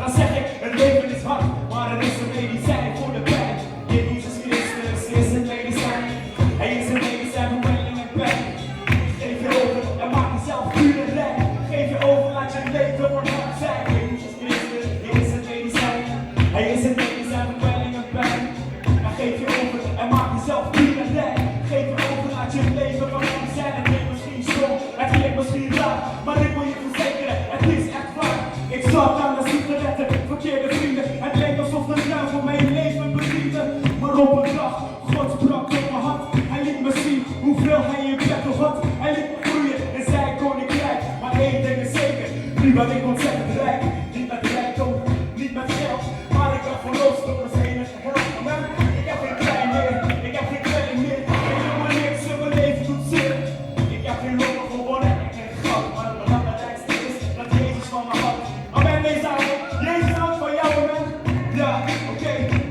dan zeg ik, het leven is hard, maar er is een medicijn voor de pijn. Jezus Christus is een medicijn. Hij is een medicijn voor kwelling en pijn. Geef je over en maak jezelf puur en rein. Geef je over, laat je leven voor hard zijn. Jezus Christus is een medicijn. Hij is een medicijn voor kwelling en pijn. Maar geef je over en maak jezelf puur en rein. Geef je over, laat je leven voor hard zijn. Het klinkt misschien stom, het klinkt misschien raar, maar ik wil je verzekeren, het is echt waar. Ik zat aan de sigaretten, verkeerde